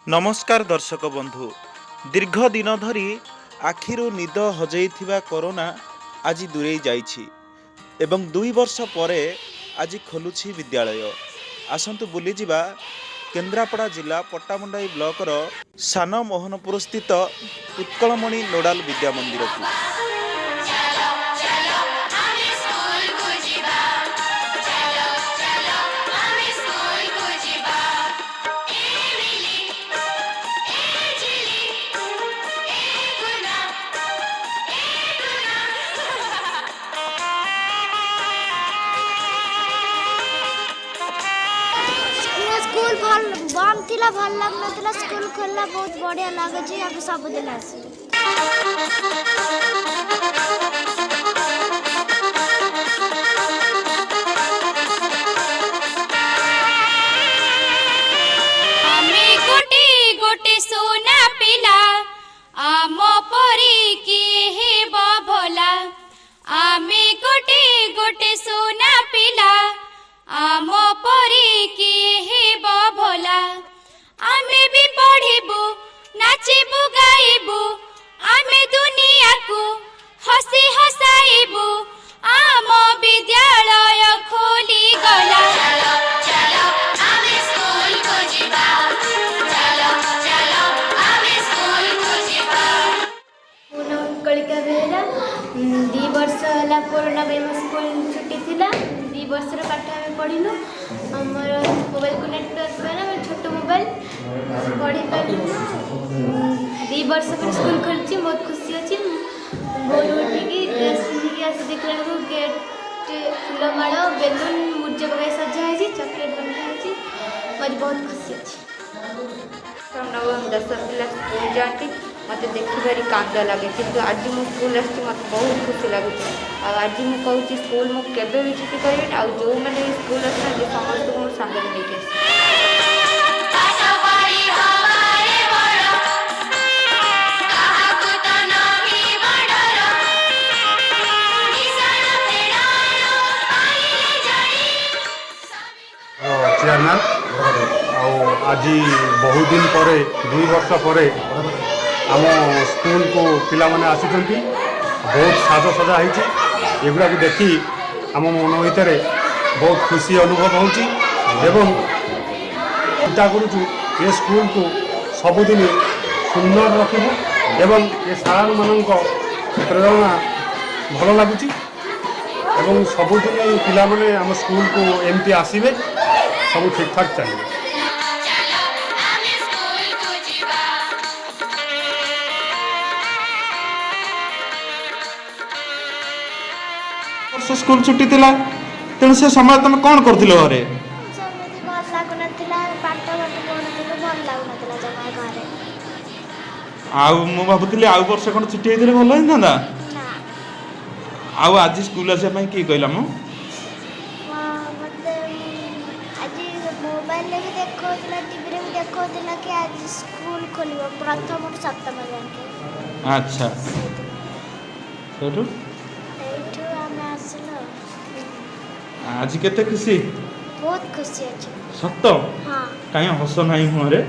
नमस्कार दर्शक बंधु। दीर्घ दिन धरी आखिरु निद हजैथिबा कोरोना आज दूरे जाइछि एवं 2 वर्ष परे आज खोलुछि विद्यालय। आसंतु बुली जिबा केन्द्रापड़ा जिला पट्टामुंडाई ब्लॉकर सान मोहनपुर स्थित उत्कलमणि नोडाल विद्या मंदिर को। स्कूल बंद थिला भल लगनथिला। स्कूल खोलला बहुत बढ़िया लागे छी। अब सब दिन आसी आमे गोटे गोटे सोना पिला आम परी किए हेब भला। आमे गोटे गोटे सोना पिला आम परी किए हेब भला। आमे भी पढ़िबु नाचिबु गाइबु आमे दुनिया को हसी हसाइबु। आम विद्यालय खोली गला। चलो आमे स्कूल को जिबा। चलो चलो आमे स्कूल को जिबा। पूनम कलिका बेला 2 वर्ष होला कोरोना बेम स्कूल छुट्टी थिला। 2 वर्ष र पाठ हम पढिनु। हमर मोबाइल को नेटवर्क बेला छोट मोबाइल पढ़ी पाइलु। 2 वर्ष पर स्कूल खोलछि बहुत खुशी अछि। भोर उठिकी ड्रेस पिन्हिकी आसी देखला को गेट फुलमाଳ बेलून मुर्जक भाई सजा है चॉकलेट बना है। मुझे बहुत खुशी अच्छी। नवम 10 पिला स्कूल जाती मत देखी भारी कांद लगे कि आज मु स्कूल आसी मत बहुत खुशी लगुच। आज मु कहूँ स्कूल मु केबे भी छुट्टी करें आ जो मैंने स्कूल आसते समस्त मोर सागर लेके चेयरमैन आज बहुत दिन पर 2 वर्ष पर आम स्कूल को पिला माने आसी बहुत साजसजा होगुड़ा को देखी आम मन भर बहुत खुशी अनुभव होची एवं चिंता करूँ ये स्कूल को सबुदिन सुंदर रखू एवं ये सार मान प्रेरणा भल लगुच एवं सबुदिन पिला माने आम स्कूल को एमती आसबे सब ठीक ठाक चलिए। स्कूल छुट्टी थिला तेणु से समय तुम कौन करथिलो घरे? समिति भल लागुनथिला। पाठ पाठ पढुथिलु भल लागुनथिला जमा घरे। आउ मु भाबुथिली आउ वर्ष कोन छुट्टी हेतिले भल हिंदा ना आउ आज स्कूल आसे पई की कहला मु मते आज मोबाइल ले भी देखोथिला टीवी रे भी देखोथिला कि आज स्कूल खोलिबो प्रथम और सप्तम जाके। अच्छा सेठू एठू हम आसलो। आज केते खुशी बहुत खुशी अछि। सत्त हां काई हस नाही मुहरे